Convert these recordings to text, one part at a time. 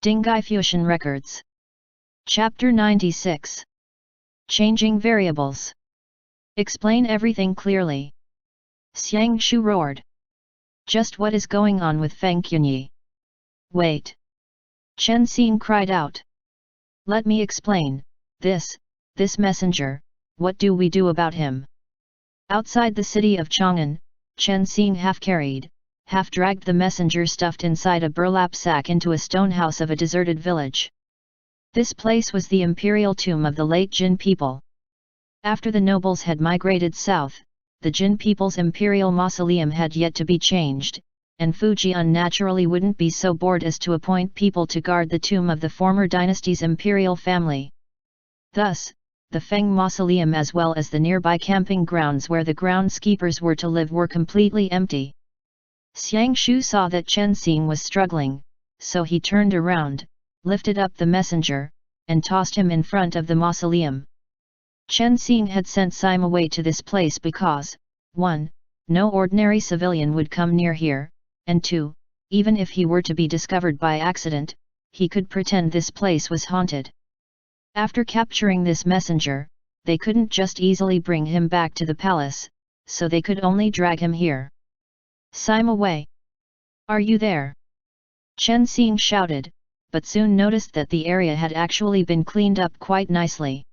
Dinghai Fusheng Records. Chapter 96. Changing Variables. Explain everything clearly. Xiang Shu roared. Just what is going on with Fei Tian Ye? Wait! Chen Xing cried out. Let me explain, this messenger, what do we do about him? Outside the city of Chang'an, Chen Xing half-carried, half-dragged the messenger stuffed inside a burlap sack into a stone house of a deserted village. This place was the imperial tomb of the late Jin people. After the nobles had migrated south, the Jin people's imperial mausoleum had yet to be changed, and Fujian naturally wouldn't be so bored as to appoint people to guard the tomb of the former dynasty's imperial family. Thus, the Feng mausoleum as well as the nearby camping grounds where the groundskeepers were to live were completely empty. Xiang Shu saw that Chen Xing was struggling, so he turned around, lifted up the messenger, and tossed him in front of the mausoleum. Chen Xing had sent Sima Wei to this place because, 1. No ordinary civilian would come near here, and 2. Even if he were to be discovered by accident, he could pretend this place was haunted. After capturing this messenger, they couldn't just easily bring him back to the palace, so they could only drag him here. Sima Wei! Are you there? Chen Xing shouted, but soon noticed that the area had actually been cleaned up quite nicely.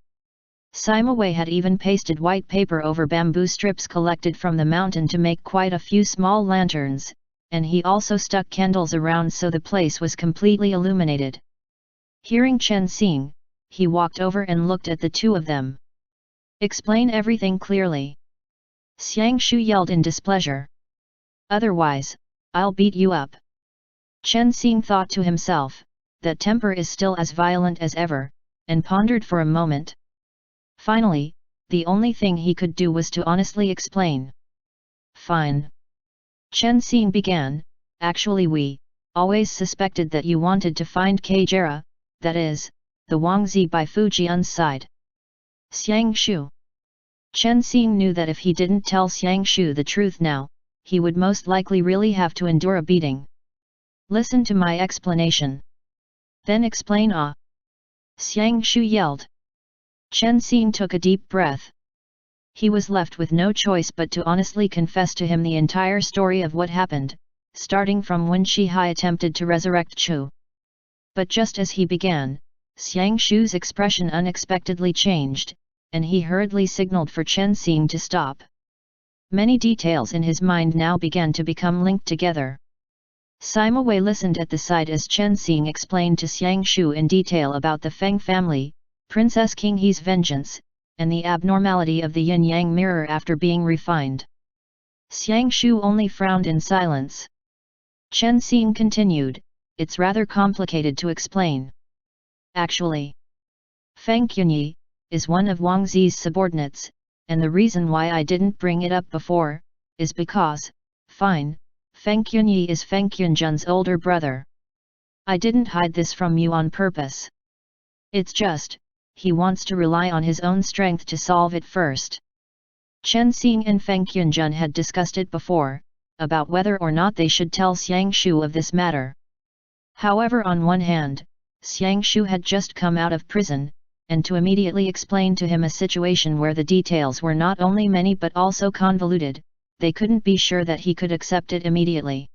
Sima Wei had even pasted white paper over bamboo strips collected from the mountain to make quite a few small lanterns, and he also stuck candles around so the place was completely illuminated. Hearing Chen Xing, he walked over and looked at the two of them. Explain everything clearly. Xiang Shu yelled in displeasure. Otherwise, I'll beat you up. Chen Xing thought to himself, that temper is still as violent as ever, and pondered for a moment. Finally, the only thing he could do was to honestly explain. Fine. Chen Xing began, actually we always suspected that you wanted to find Kajera, that is, the Wangzi by Fujian's side. Xiang Shu. Chen Xing knew that if he didn't tell Xiang Shu the truth now, he would most likely really have to endure a beating. Listen to my explanation. Then explain. Xiang Shu yelled. Chen Xing took a deep breath. He was left with no choice but to honestly confess to him the entire story of what happened, starting from when Shihai attempted to resurrect Chu. But just as he began, Xiang Shu's expression unexpectedly changed, and he hurriedly signaled for Chen Xing to stop. Many details in his mind now began to become linked together. Sima Wei listened at the side as Chen Xing explained to Xiang Shu in detail about the Feng family, Princess King He's vengeance, and the abnormality of the yin-yang mirror after being refined. Xiang Shu only frowned in silence. Chen Xing continued, it's rather complicated to explain. Actually, Fei Tian Ye is one of Wangzi's subordinates, and the reason why I didn't bring it up before, is because, fine, Fei Tian Ye is Fei Tianjun's older brother. I didn't hide this from you on purpose. It's just, he wants to rely on his own strength to solve it first. Chen Xing and Fei Tianjun had discussed it before, about whether or not they should tell Xiang Shu of this matter. However, on one hand, Xiang Shu had just come out of prison, and to immediately explain to him a situation where the details were not only many but also convoluted, they couldn't be sure that he could accept it immediately.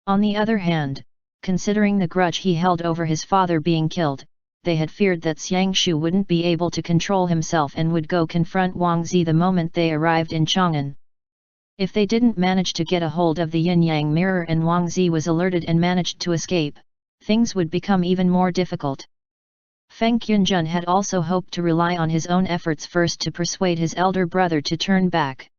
On the other hand, considering the grudge he held over his father being killed, they had feared that Xiang Shu wouldn't be able to control himself and would go confront Wangzi the moment they arrived in Chang'an. If they didn't manage to get a hold of the yin-yang mirror and Wangzi was alerted and managed to escape, things would become even more difficult. Fei Tianjun had also hoped to rely on his own efforts first to persuade his elder brother to turn back.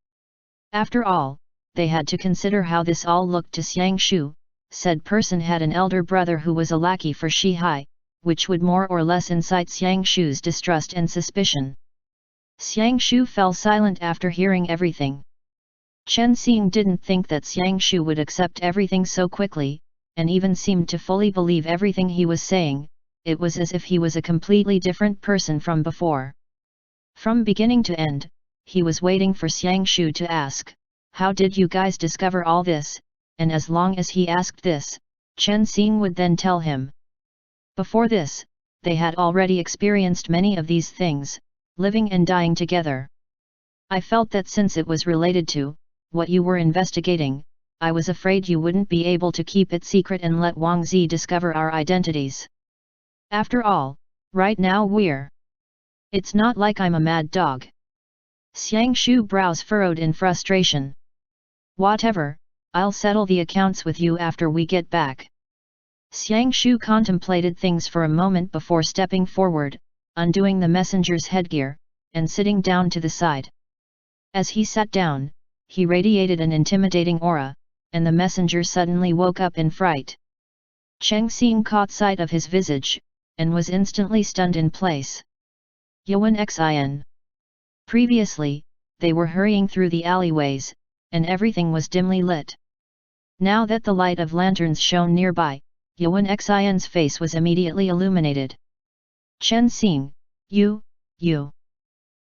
After all, they had to consider how this all looked to Xiang Shu. Said person had an elder brother who was a lackey for Shihai, which would more or less incite Xiang Shu's distrust and suspicion. Xiang Shu fell silent after hearing everything. Chen Xing didn't think that Xiang Shu would accept everything so quickly, and even seemed to fully believe everything he was saying. It was as if he was a completely different person from before. From beginning to end, he was waiting for Xiang Shu to ask, "How did you guys discover all this?" And as long as he asked this, Chen Xing would then tell him. Before this, they had already experienced many of these things, living and dying together. I felt that since it was related to what you were investigating, I was afraid you wouldn't be able to keep it secret and let Wang Zi discover our identities. After all, right now It's not like I'm a mad dog. Xiang Shu brows furrowed in frustration. Whatever, I'll settle the accounts with you after we get back. Xiang Shu contemplated things for a moment before stepping forward, undoing the messenger's headgear, and sitting down to the side. As he sat down, he radiated an intimidating aura, and the messenger suddenly woke up in fright. Cheng Xing caught sight of his visage, and was instantly stunned in place. Yuan Xin. Previously, they were hurrying through the alleyways, and everything was dimly lit. Now that the light of lanterns shone nearby, Yuan Xin's face was immediately illuminated. Chen Xing, you.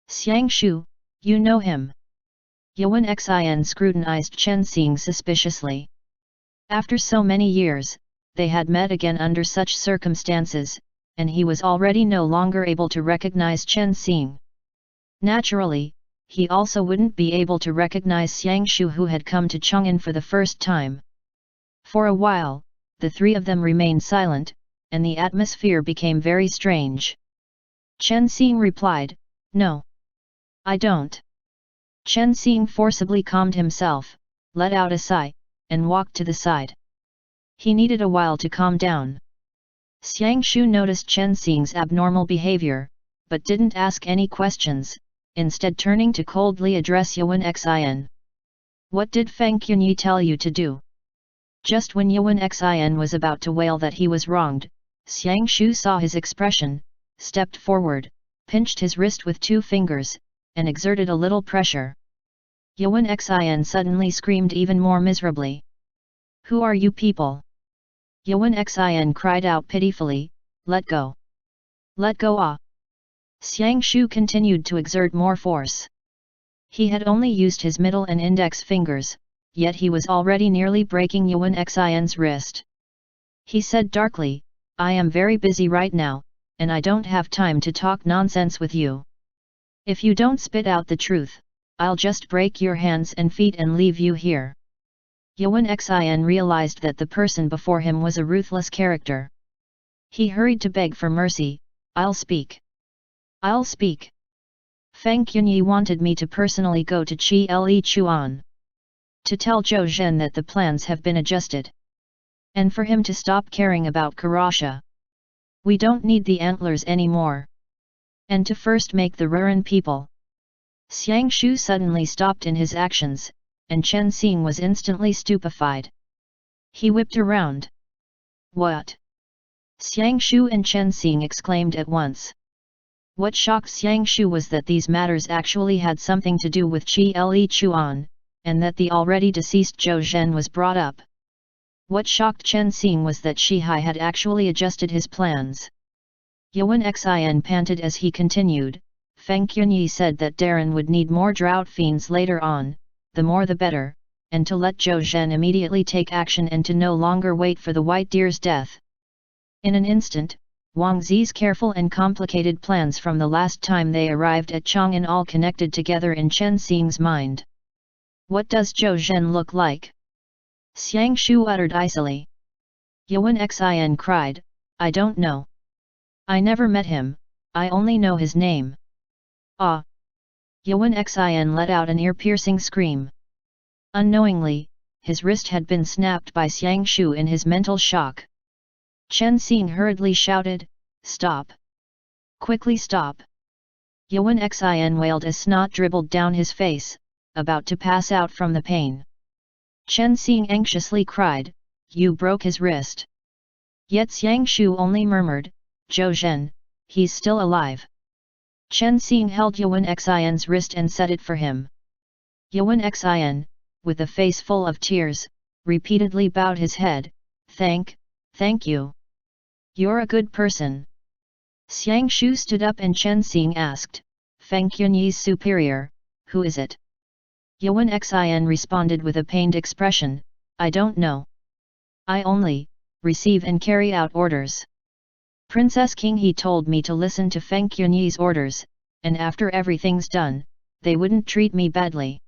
Xiang Shu, you know him. Yuan Xin scrutinized Chen Xing suspiciously. After so many years, they had met again under such circumstances, and he was already no longer able to recognize Chen Xing. Naturally, he also wouldn't be able to recognize Xiang Shu, who had come to Chang'an for the first time. For a while, the three of them remained silent, and the atmosphere became very strange. Chen Xing replied, "No. I don't." Chen Xing forcibly calmed himself, let out a sigh, and walked to the side. He needed a while to calm down. Xiang Shu noticed Chen Xing's abnormal behavior, but didn't ask any questions, instead turning to coldly address Yuan Xin. "What did Fei Tian Ye tell you to do?" Just when Yuan Xin was about to wail that he was wronged, Xiang Shu saw his expression, stepped forward, pinched his wrist with 2 fingers, and exerted a little pressure. Yuan Xin suddenly screamed even more miserably. "Who are you people?" Yuan Xin cried out pitifully, "Let go! Let go ah!" Xiang Shu continued to exert more force. He had only used his middle and index fingers, yet he was already nearly breaking Yuan Xin's wrist. He said darkly, "I am very busy right now, and I don't have time to talk nonsense with you. If you don't spit out the truth, I'll just break your hands and feet and leave you here." Yuan Xin realized that the person before him was a ruthless character. He hurried to beg for mercy, "I'll speak. I'll speak. Fei Tian Ye wanted me to personally go to Qi Le Chuan. To tell Zhou Zhen that the plans have been adjusted. And for him to stop caring about Karasha. We don't need the antlers anymore. And to first make the Ruran people." Xiang Shu suddenly stopped in his actions, and Chen Xing was instantly stupefied. He whipped around. "What?" Xiang Shu and Chen Xing exclaimed at once. What shocked Xiang Shu was that these matters actually had something to do with Qi Le Chuan, and that the already deceased Zhou Zhen was brought up. What shocked Chen Xing was that Shihai had actually adjusted his plans. Yuan Xin panted as he continued, "Fei Tian Ye said that Darren would need more drought fiends later on, the more the better, and to let Zhou Zhen immediately take action and to no longer wait for the white deer's death." In an instant, Wang Zi's careful and complicated plans from the last time they arrived at Chang'an all connected together in Chen Xing's mind. "What does Zhou Zhen look like?" Xiang Shu uttered icily. Yuan Xin cried, "I don't know. I never met him, I only know his name." "Ah!" Yuan Xin let out an ear-piercing scream. Unknowingly, his wrist had been snapped by Xiang Shu in his mental shock. Chen Xing hurriedly shouted, "Stop! Quickly stop!" Yuan Xin wailed as snot dribbled down his face, about to pass out from the pain. Chen Xing anxiously cried, "You broke his wrist." Yet Xiang Shu only murmured, "Zhou Zhen, he's still alive." Chen Xing held Yuan Xin's wrist and set it for him. Yuan Xin, with a face full of tears, repeatedly bowed his head, Thank you. You're a good person." Xiang Shu stood up and Chen Xing asked, "Fei Tian Ye's superior, who is it?" Yuan Xin responded with a pained expression, "I don't know. I only receive and carry out orders." Princess King He told me to listen to Fei Tian Ye's orders, and after everything's done, they wouldn't treat me badly.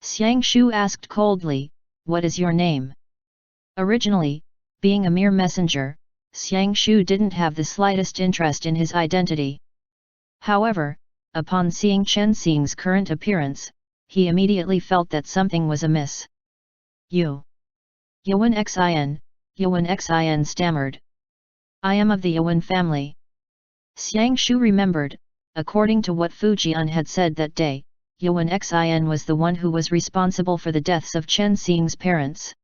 Xiang Shu asked coldly, "What is your name?" Originally, being a mere messenger, Xiang Shu didn't have the slightest interest in his identity. However, upon seeing Chen Xing's current appearance, he immediately felt that something was amiss. Yuan Xin stammered. "I am of the Yuan family." Xiang Shu remembered, according to what Fu Jian had said that day, Yuan Xin was the one who was responsible for the deaths of Chen Xing's parents.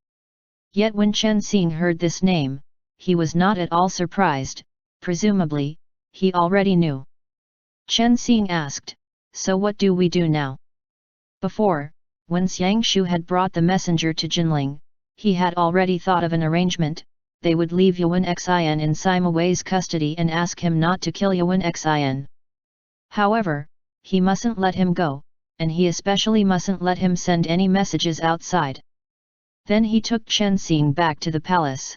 Yet when Chen Xing heard this name, he was not at all surprised, presumably, he already knew. Chen Xing asked, "So what do we do now?" Before, when Xiang Shu had brought the messenger to Jinling, he had already thought of an arrangement. They would leave Yuan Xin in Sima Wei's custody and ask him not to kill Yuan Xin. However, he mustn't let him go, and he especially mustn't let him send any messages outside. Then he took Chen Xing back to the palace.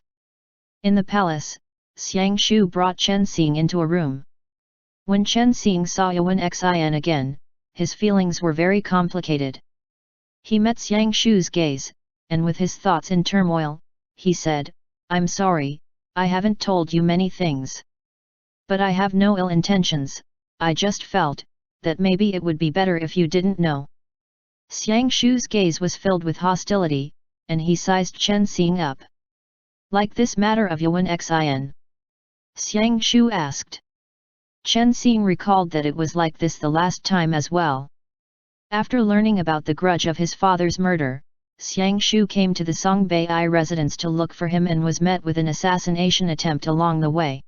In the palace, Xiang Shu brought Chen Xing into a room. When Chen Xing saw Yuan Xin again, his feelings were very complicated. He met Xiang Shu's gaze, and with his thoughts in turmoil, he said, "I'm sorry, I haven't told you many things. But I have no ill intentions, I just felt that maybe it would be better if you didn't know." Xiang Shu's gaze was filled with hostility, and he sized Chen Xing up. "Like this matter of Yuan Xin?" Xiang Shu asked. Chen Xing recalled that it was like this the last time as well. After learning about the grudge of his father's murder, Xiang Shu came to the Songbei residence to look for him and was met with an assassination attempt along the way.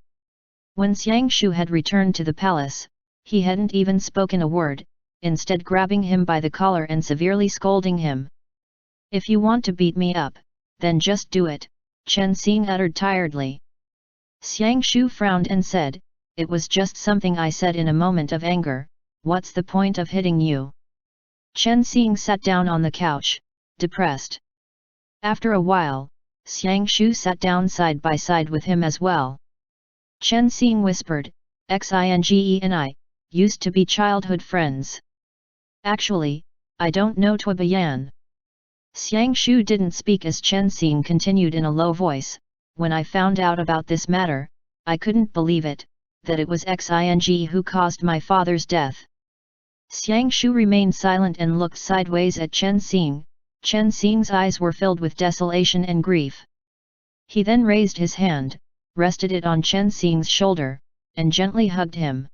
When Xiang Shu had returned to the palace, he hadn't even spoken a word, instead grabbing him by the collar and severely scolding him. "If you want to beat me up, then just do it," Chen Xing uttered tiredly. Xiang Shu frowned and said, "It was just something I said in a moment of anger, what's the point of hitting you?" Chen Xing sat down on the couch, depressed. After a while, Xiang Shu sat down side by side with him as well. Chen Xing whispered, "Xinge and I used to be childhood friends. Actually, I don't know Tui Bayan." Xiang Shu didn't speak as Chen Xing continued in a low voice, "When I found out about this matter, I couldn't believe it, that it was Xing who caused my father's death." Xiang Shu remained silent and looked sideways at Chen Xing. Chen Xing's eyes were filled with desolation and grief. He then raised his hand, rested it on Chen Xing's shoulder, and gently hugged him.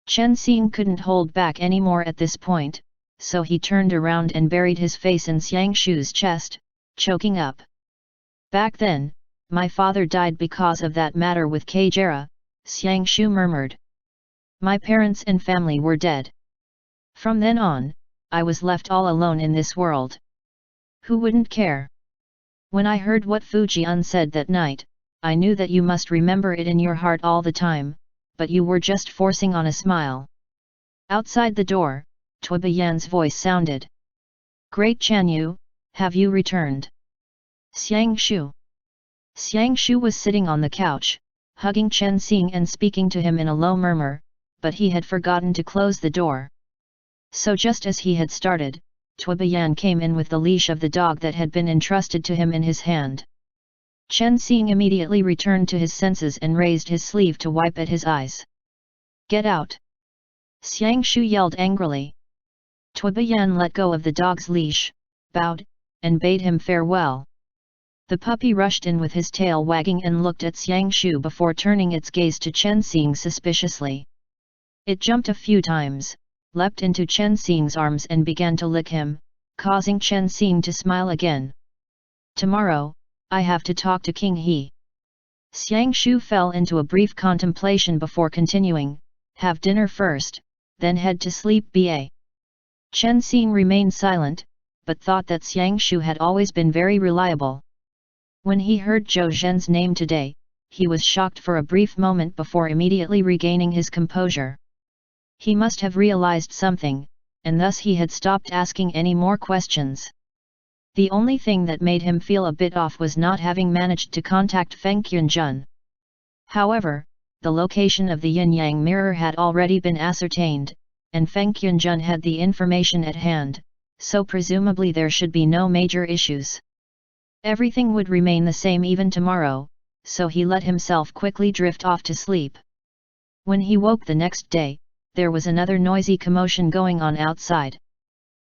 Chen Xing couldn't hold back any more at this point, so he turned around and buried his face in Xiang Shu's chest, choking up. "Back then, my father died because of that matter with Kajera," Xiang Shu murmured. "My parents and family were dead. From then on, I was left all alone in this world. Who wouldn't care? When I heard what Fu Jian said that night, I knew that you must remember it in your heart all the time, but you were just forcing on a smile." Outside the door, Tui Bayan's voice sounded. "Great Chanyu, have you returned?" Xiang Shu. Xiang Shu was sitting on the couch, hugging Chen Xing and speaking to him in a low murmur, but he had forgotten to close the door. So just as he had started, Tui Bayan came in with the leash of the dog that had been entrusted to him in his hand. Chen Xing immediately returned to his senses and raised his sleeve to wipe at his eyes. "Get out!" Xiang Shu yelled angrily. Tui Bayan let go of the dog's leash, bowed, and bade him farewell. The puppy rushed in with his tail wagging and looked at Xiang Shu before turning its gaze to Chen Xing suspiciously. It jumped a few times, leapt into Chen Xing's arms and began to lick him, causing Chen Xing to smile again. "Tomorrow, I have to talk to King He." Xiang Shu fell into a brief contemplation before continuing, "Have dinner first, then head to sleep ba." Chen Xing remained silent, but thought that Xiang Shu had always been very reliable. When he heard Zhou Zhen's name today, he was shocked for a brief moment before immediately regaining his composure. He must have realized something, and thus he had stopped asking any more questions. The only thing that made him feel a bit off was not having managed to contact Feng Qianjun. However, the location of the yin-yang mirror had already been ascertained, and Feng Qianjun had the information at hand, so presumably there should be no major issues. Everything would remain the same even tomorrow, so he let himself quickly drift off to sleep. When he woke the next day, there was another noisy commotion going on outside.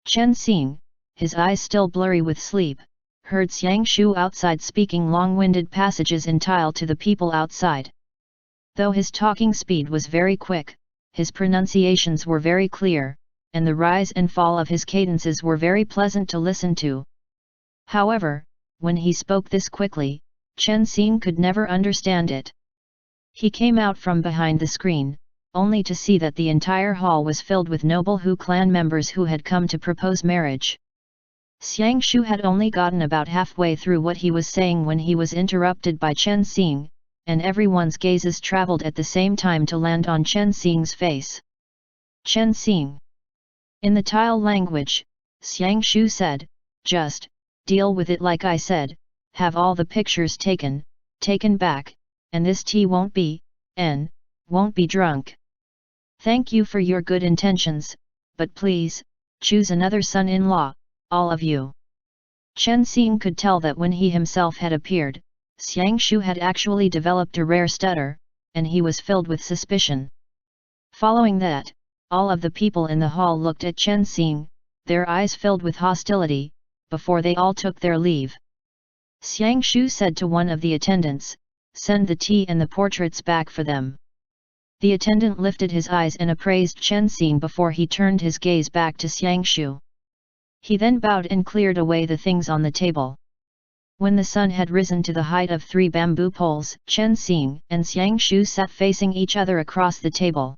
Chen Xing, his eyes still blurry with sleep, heard Xiang Shu outside speaking long-winded passages in Tile to the people outside. Though his talking speed was very quick, his pronunciations were very clear, and the rise and fall of his cadences were very pleasant to listen to. However, when he spoke this quickly, Chen Xing could never understand it. He came out from behind the screen, only to see that the entire hall was filled with noble Hu clan members who had come to propose marriage. Xiang Shu had only gotten about halfway through what he was saying when he was interrupted by Chen Xing, and everyone's gazes traveled at the same time to land on Chen Xing's face. Chen Xing. In the Tile language, Xiang Shu said, "Just deal with it like I said, have all the pictures taken back, and this tea won't be drunk. Thank you for your good intentions, but please, choose another son-in-law, all of you." Chen Xing could tell that when he himself had appeared, Xiang Shu had actually developed a rare stutter, and he was filled with suspicion. Following that, all of the people in the hall looked at Chen Xing, their eyes filled with hostility, before they all took their leave. Xiang Shu said to one of the attendants, "Send the tea and the portraits back for them." The attendant lifted his eyes and appraised Chen Xing before he turned his gaze back to Xiang Shu. He then bowed and cleared away the things on the table. When the sun had risen to the height of 3 bamboo poles, Chen Xing and Xiang Shu sat facing each other across the table.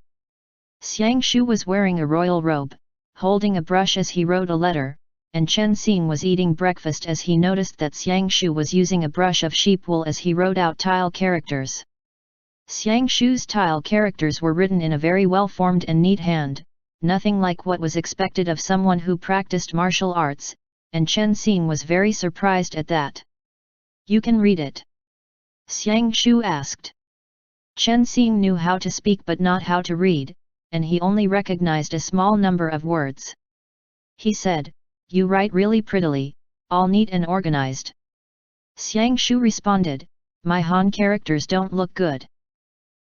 Xiang Shu was wearing a royal robe, holding a brush as he wrote a letter, and Chen Xing was eating breakfast as he noticed that Xiang Shu was using a brush of sheep wool as he wrote out Tile characters. Xiang Shu's Tile characters were written in a very well-formed and neat hand, nothing like what was expected of someone who practiced martial arts, and Chen Xing was very surprised at that. "You can read it?" Xiang Shu asked. Chen Xing knew how to speak but not how to read, and he only recognized a small number of words. He said, "You write really prettily, all neat and organized." Xiang Shu responded, "My Han characters don't look good."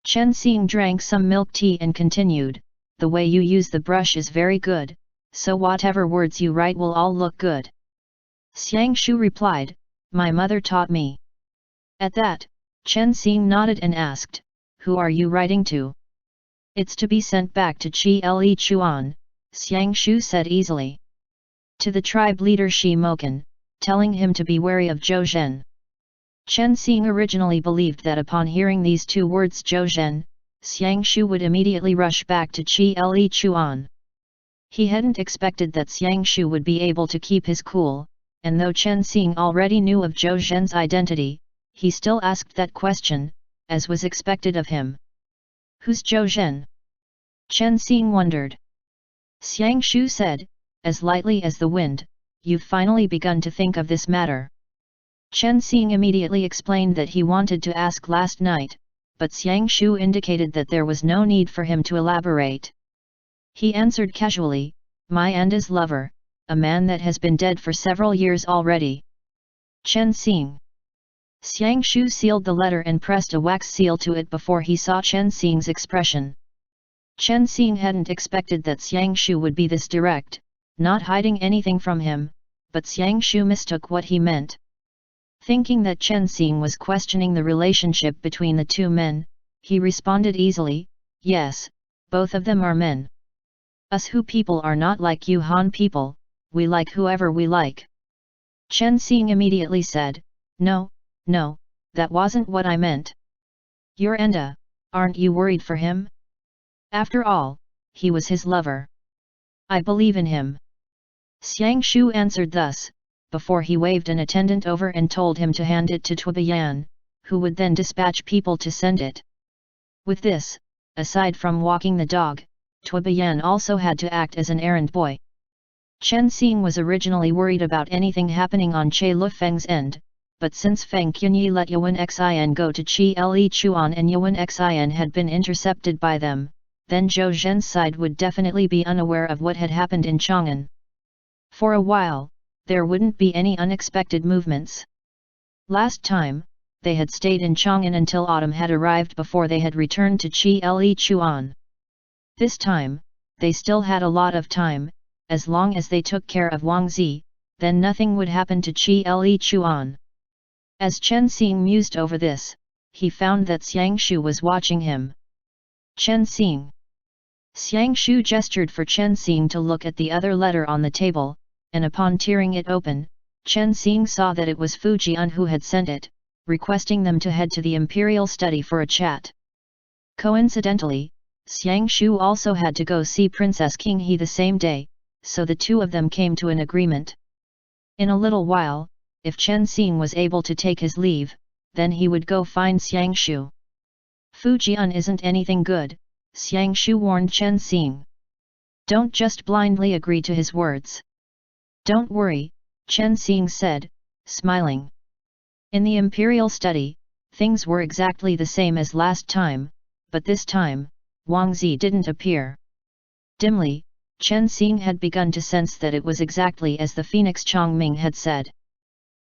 Chen Xing drank some milk tea and continued, "The way you use the brush is very good, so whatever words you write will all look good." Xiang Shu replied, "My mother taught me." At that, Chen Xing nodded and asked, "Who are you writing to?" "It's to be sent back to Qi Le Chuan," Xiang Shu said easily. "To the tribe leader Shi Mokan, telling him to be wary of Zhou Zhen." Chen Xing originally believed that upon hearing these 2 words Zhou Zhen, Xiang Shu would immediately rush back to Qi Le Chuan. He hadn't expected that Xiang Shu would be able to keep his cool, and though Chen Xing already knew of Zhou Zhen's identity, he still asked that question, as was expected of him. "Who's Zhou Zhen?" Chen Xing wondered. Xiang Shu said, as lightly as the wind, "You've finally begun to think of this matter." Chen Xing immediately explained that he wanted to ask last night, but Xiang Shu indicated that there was no need for him to elaborate. He answered casually, "My Anda's lover, a man that has been dead for several years already." Chen Xing. Xiang Shu sealed the letter and pressed a wax seal to it before he saw Chen Xing's expression. Chen Xing hadn't expected that Xiang Shu would be this direct, not hiding anything from him, but Xiang Shu mistook what he meant. Thinking that Chen Xing was questioning the relationship between the 2 men, he responded easily, "Yes, both of them are men. Us Hu people are not like you Han people, we like whoever we like." Chen Xing immediately said, No, that wasn't what I meant." "Your Enda, aren't you worried for him? After all, he was his lover. I believe in him." Xiang Shu answered thus, before he waved an attendant over and told him to hand it to Tuobian, who would then dispatch people to send it. With this, aside from walking the dog, Tuobian also had to act as an errand boy. Chen Xing was originally worried about anything happening on Che Lufeng's end, but since Feng Tian let Yuan Xin go to Qi Le Chuan and Yuan Xin had been intercepted by them, then Zhou Zhen's side would definitely be unaware of what had happened in Chang'an. For a while, there wouldn't be any unexpected movements. Last time, they had stayed in Chang'an until autumn had arrived before they had returned to Qi Le Chuan. This time, they still had a lot of time. As long as they took care of Wang Zi, then nothing would happen to Qi Le Chuan. As Chen Xing mused over this, he found that Xiang Shu was watching him. Chen Xing. Xiang Shu gestured for Chen Xing to look at the other letter on the table, and upon tearing it open, Chen Xing saw that it was Fu Jian who had sent it, requesting them to head to the imperial study for a chat. Coincidentally, Xiang Shu also had to go see Princess King He the same day, so the two of them came to an agreement. In a little while, if Chen Xing was able to take his leave, then he would go find Xiang Shu. Fu Jian isn't anything good, Xiang Shu warned Chen Xing. Don't just blindly agree to his words. Don't worry, Chen Xing said, smiling. In the imperial study, things were exactly the same as last time, but this time, Wang Zi didn't appear. Dimly, Chen Xing had begun to sense that it was exactly as the Phoenix Chongming had said.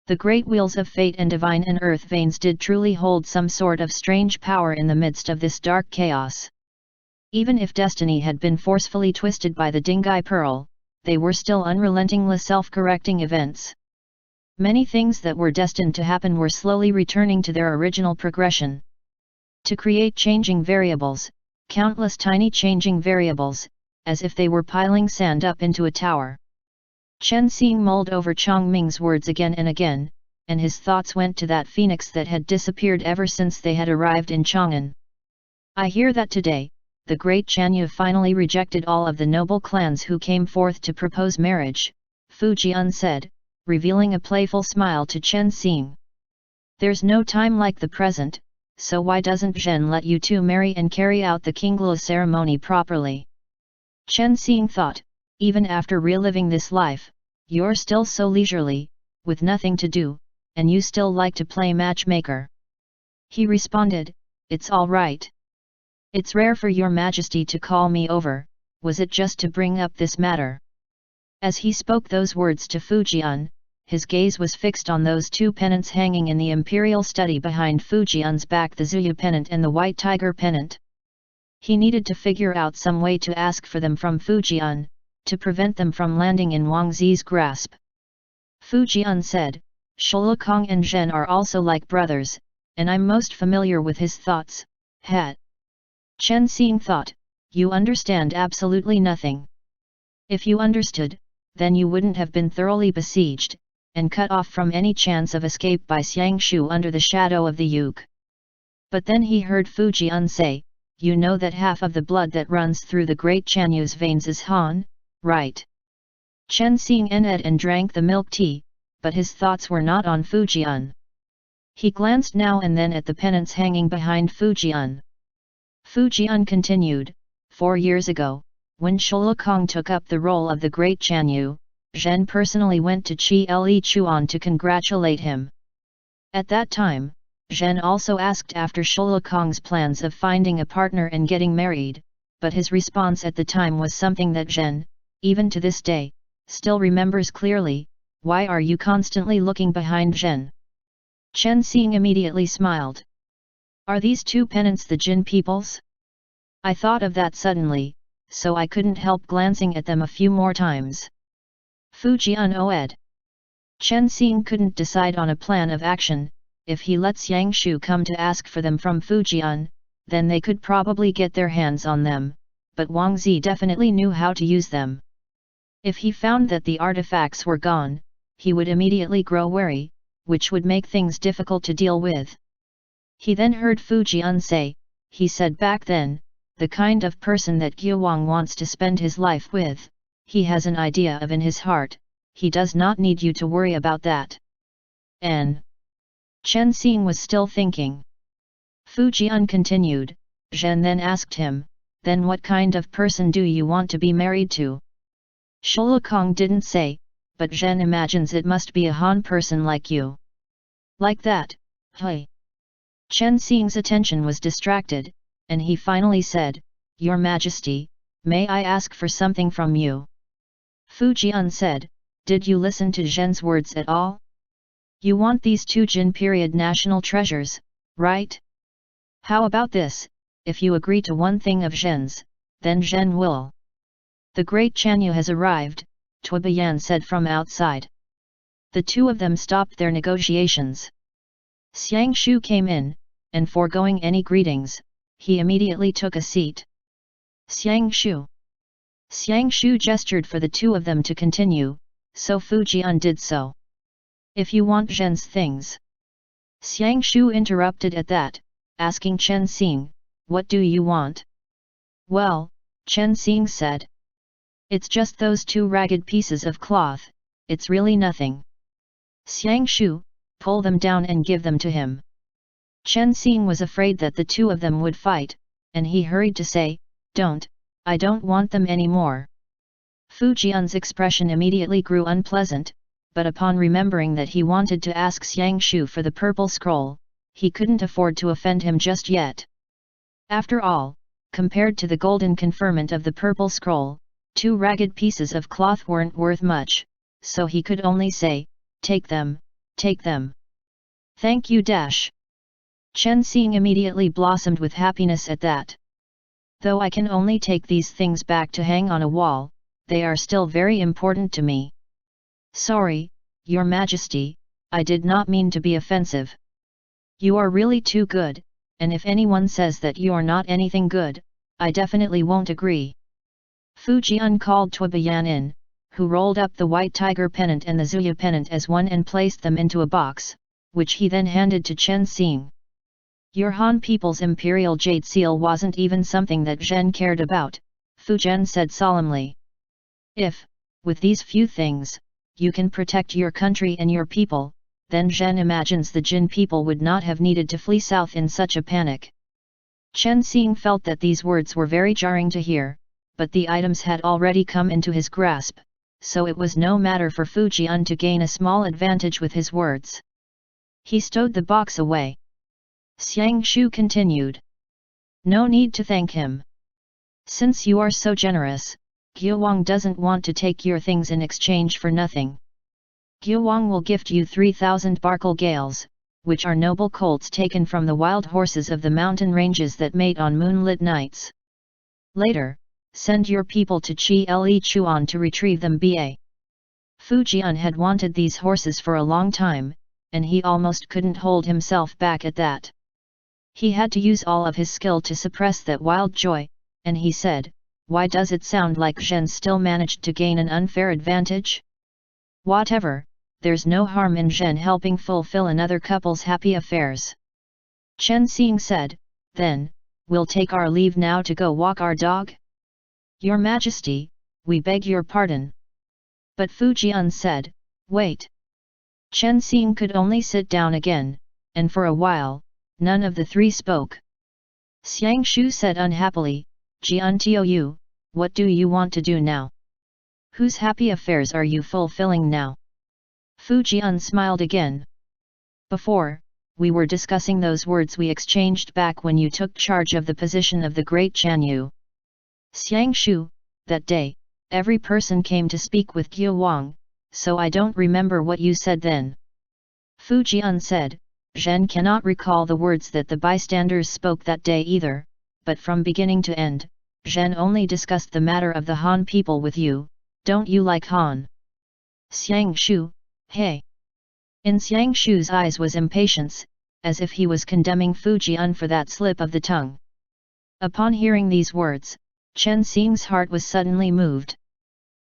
The great wheels of fate and divine and earth veins did truly hold some sort of strange power in the midst of this dark chaos. Even if destiny had been forcefully twisted by the Dinghai pearl, they were still unrelentingly self-correcting events. Many things that were destined to happen were slowly returning to their original progression. To create changing variables, countless tiny changing variables, as if they were piling sand up into a tower. Chen Xing mulled over Chongming's words again and again, and his thoughts went to that phoenix that had disappeared ever since they had arrived in Chang'an. I hear that today, the great Chanyu finally rejected all of the noble clans who came forth to propose marriage, Fu Jian said, revealing a playful smile to Chen Xing. There's no time like the present, so why doesn't Zhen let you two marry and carry out the Qinglu ceremony properly? Chen Xing thought, even after reliving this life, you're still so leisurely, with nothing to do, and you still like to play matchmaker. He responded, it's all right. It's rare for your majesty to call me over, was it just to bring up this matter? As he spoke those words to Fu Jian, his gaze was fixed on those two pennants hanging in the imperial study behind Fu Jian's back, the Zuyu pennant and the white tiger pennant. He needed to figure out some way to ask for them from Fu Jian, to prevent them from landing in Wang Zi's grasp. Fu Jian said, Shulukong and Zhen are also like brothers, and I'm most familiar with his thoughts, hat. Chen Xing thought, you understand absolutely nothing. If you understood, then you wouldn't have been thoroughly besieged, and cut off from any chance of escape by Xiang Shu under the shadow of the Yuk. But then he heard Fu Jian say, you know that half of the blood that runs through the great Chanyu's veins is Han, right? Chen Xing ened and drank the milk tea, but his thoughts were not on Fu Jian. He glanced now and then at the pennants hanging behind Fu Jian. Fu Jian continued, 4 years ago, when Shulukong took up the role of the great Chanyu, Zhen personally went to Qi Le Chuan to congratulate him. At that time, Zhen also asked after Shulukong's plans of finding a partner and getting married, but his response at the time was something that Zhen, even to this day, still remembers clearly, why are you constantly looking behind Zhen? Chen Xing immediately smiled. Are these two pennants the Jin people's? I thought of that suddenly, so I couldn't help glancing at them a few more times. Fu Jian oed. Chen Xing couldn't decide on a plan of action. If he let Xiang Shu come to ask for them from Fu Jian, then they could probably get their hands on them, but Wang Zi definitely knew how to use them. If he found that the artifacts were gone, he would immediately grow wary, which would make things difficult to deal with. He then heard Fu Jian say, he said back then, the kind of person that Guowang wants to spend his life with, he has an idea of in his heart, he does not need you to worry about that. N. Chen Xing was still thinking. Fu Jian continued, Zhen then asked him, then what kind of person do you want to be married to? Shulukong didn't say, but Zhen imagines it must be a Han person like you. Like that, hey. Chen Xing's attention was distracted, and he finally said, Your Majesty, may I ask for something from you? Fu Jian said, Did you listen to Zhen's words at all? You want these 2 Jin period national treasures, right? How about this, if you agree to one thing of Zhen's, then Zhen will. The great Chanyu has arrived, Tui Bian said from outside. The 2 of them stopped their negotiations. Xiang Shu came in, and foregoing any greetings, he immediately took a seat. Xiang Shu. Xiang Shu gestured for the 2 of them to continue, so Fu Jian did so. If you want Zhen's things. Xiang Shu interrupted at that, asking Chen Xing, What do you want? Well, Chen Xing said. It's just those 2 ragged pieces of cloth, it's really nothing. Xiang Shu, pull them down and give them to him. Chen Xing was afraid that the 2 of them would fight, and he hurried to say, I don't want them anymore. Fu Jian's expression immediately grew unpleasant, but upon remembering that he wanted to ask Xiang Shu for the purple scroll, he couldn't afford to offend him just yet. After all, compared to the golden conferment of the purple scroll, 2 ragged pieces of cloth weren't worth much, so he could only say, Take them, take them. Thank you. Chen Xing immediately blossomed with happiness at that. Though I can only take these things back to hang on a wall, they are still very important to me. Sorry, Your Majesty, I did not mean to be offensive. You are really too good, and if anyone says that you are not anything good, I definitely won't agree. Fu Jian called Tui Bian in, who rolled up the white tiger pennant and the Zuya pennant as one and placed them into a box, which he then handed to Chen Xing. Your Han people's imperial jade seal wasn't even something that Zhen cared about, Fu Jian said solemnly. If, with these few things, you can protect your country and your people, then Zhen imagines the Jin people would not have needed to flee south in such a panic. Chen Xing felt that these words were very jarring to hear, but the items had already come into his grasp, so it was no matter for Fu Jian to gain a small advantage with his words. He stowed the box away. Xiang Shu continued. No need to thank him. Since you are so generous, Guowang doesn't want to take your things in exchange for nothing. Guowang will gift you 3,000 barkle gales, which are noble colts taken from the wild horses of the mountain ranges that mate on moonlit nights. Later, send your people to Chi Le Chuan to retrieve them. Fu Jian had wanted these horses for a long time, and he almost couldn't hold himself back at that. He had to use all of his skill to suppress that wild joy, and he said, Why does it sound like Zhen still managed to gain an unfair advantage? Whatever, there's no harm in Zhen helping fulfill another couple's happy affairs. Chen Xing said, Then, we'll take our leave now to go walk our dog? Your Majesty, we beg your pardon. But Fu Jian said, Wait. Chen Xing could only sit down again, and for a while, none of the 3 spoke. Xiang Shu said unhappily, Jian Tou, what do you want to do now? Whose happy affairs are you fulfilling now? Fu Jian smiled again. Before, we were discussing those words we exchanged back when you took charge of the position of the great Chanyu. Xiang Shu, that day, every person came to speak with Guowang, so I don't remember what you said then. Fu Jian said, Zhen cannot recall the words that the bystanders spoke that day either, but from beginning to end, Zhen only discussed the matter of the Han people with you. Don't you like Han? Xiang Shu, hey! In Xiang Shu's eyes was impatience, as if he was condemning Fu Jian for that slip of the tongue. Upon hearing these words, Chen Xing's heart was suddenly moved.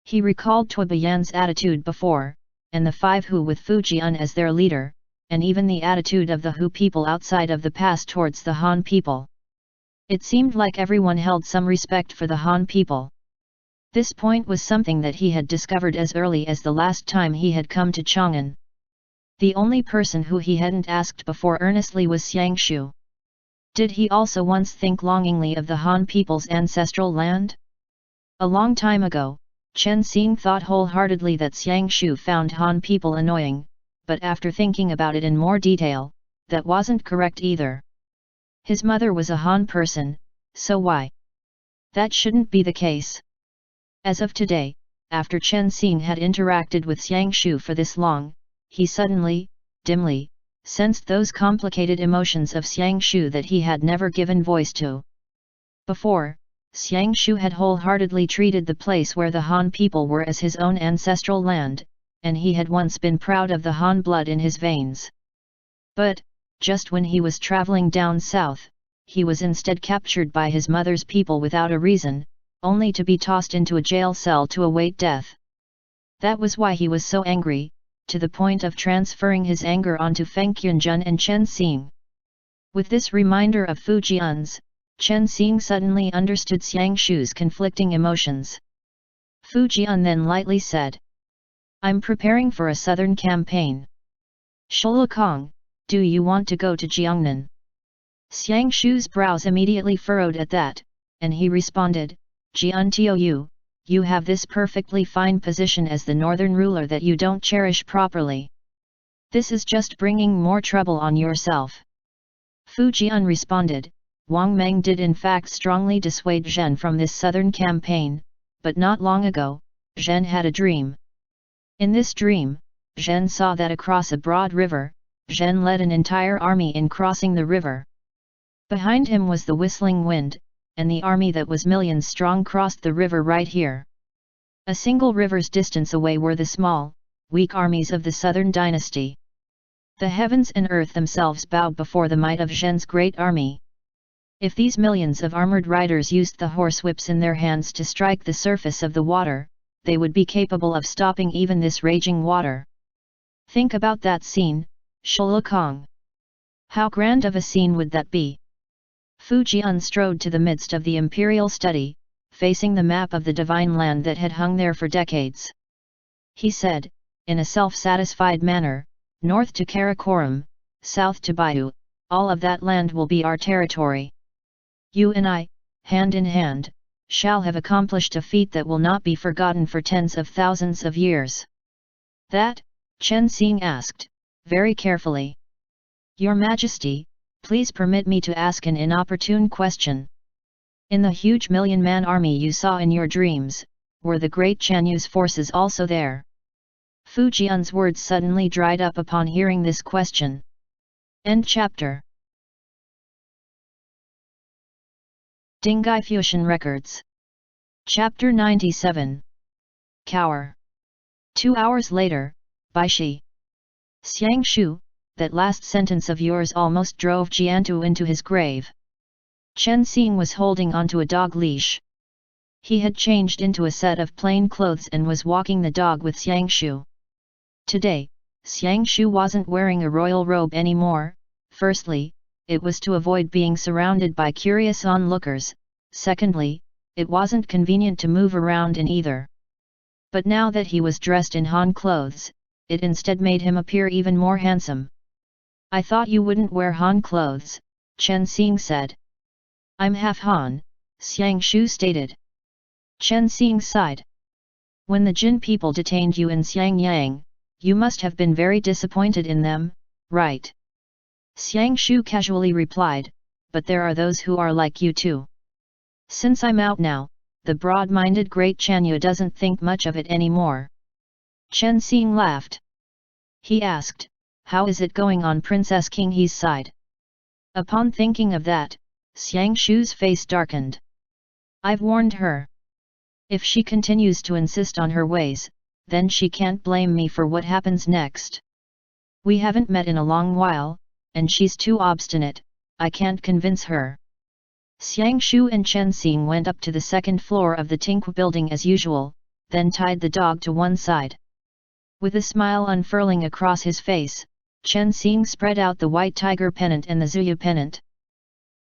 He recalled Tui Bian's attitude before, and the 5 Hu with Fu Jian as their leader, and even the attitude of the Hu people outside of the pass towards the Han people. It seemed like everyone held some respect for the Han people. This point was something that he had discovered as early as the last time he had come to Chang'an. The only person who he hadn't asked before earnestly was Xiang Shu. Did he also once think longingly of the Han people's ancestral land? A long time ago, Chen Xing thought wholeheartedly that Xiang Shu found Han people annoying, but after thinking about it in more detail, that wasn't correct either. His mother was a Han person, so why? That shouldn't be the case. As of today, after Chen Xing had interacted with Xiang Shu for this long, he suddenly, dimly, sensed those complicated emotions of Xiang Shu that he had never given voice to. Before, Xiang Shu had wholeheartedly treated the place where the Han people were as his own ancestral land, and he had once been proud of the Han blood in his veins. But, just when he was traveling down south, he was instead captured by his mother's people without a reason, only to be tossed into a jail cell to await death. That was why he was so angry, to the point of transferring his anger onto Feng Qianjun and Chen Xing. With this reminder of Fu Jian's, Chen Xing suddenly understood Xiang Shu's conflicting emotions. Fu Jian then lightly said, "I'm preparing for a southern campaign. Shulikong, do you want to go to Jiangnan?" Xiang Shu's brows immediately furrowed at that, and he responded, "Jian Tou, you have this perfectly fine position as the northern ruler that you don't cherish properly. This is just bringing more trouble on yourself." Fu Jian responded, "Wang Meng did in fact strongly dissuade Zhen from this southern campaign, but not long ago, Zhen had a dream. In this dream, Zhen saw that across a broad river, Zhen led an entire army in crossing the river. Behind him was the whistling wind, and the army that was millions strong crossed the river right here. A single river's distance away were the small, weak armies of the southern dynasty. The heavens and earth themselves bowed before the might of Zhen's great army. If these millions of armored riders used the horsewhips in their hands to strike the surface of the water, they would be capable of stopping even this raging water. Think about that scene, Shulikong. How grand of a scene would that be?" Fu Jian strode to the midst of the imperial study, facing the map of the divine land that had hung there for decades. He said, in a self-satisfied manner, "North to Karakoram, south to Baiyu, all of that land will be our territory. You and I, hand in hand, shall have accomplished a feat that will not be forgotten for tens of thousands of years." "That?" Chen Xing asked, very carefully. "Your Majesty, please permit me to ask an inopportune question. In the huge million-man army you saw in your dreams, were the great Chanyu's forces also there?" Fu Jian's words suddenly dried up upon hearing this question. End chapter. Dinghai Fusheng Records. Chapter 97. Cower. 2 hours later, Baishi. "Xiang Shu, that last sentence of yours almost drove Jiantu into his grave." Chen Xing was holding onto a dog leash. He had changed into a set of plain clothes and was walking the dog with Xiang Shu. Today, Xiang Shu wasn't wearing a royal robe anymore. Firstly, it was to avoid being surrounded by curious onlookers. Secondly, it wasn't convenient to move around in either. But now that he was dressed in Han clothes, it instead made him appear even more handsome. "I thought you wouldn't wear Han clothes," Chen Xing said. "I'm half Han," Xiang Shu stated. Chen Xing sighed. "When the Jin people detained you in Xiangyang, you must have been very disappointed in them, right?" Xiang Shu casually replied, "But there are those who are like you too. Since I'm out now, the broad-minded great Chanyu doesn't think much of it anymore." Chen Xing laughed. He asked, "How is it going on Princess King He's side?" Upon thinking of that, Xiang Shu's face darkened. "I've warned her. If she continues to insist on her ways, then she can't blame me for what happens next. We haven't met in a long while, and she's too obstinate, I can't convince her." Xiang Shu and Chen Xing went up to the second floor of the Tinque building as usual, then tied the dog to one side. With a smile unfurling across his face, Chen Xing spread out the white tiger pennant and the Zuyu pennant.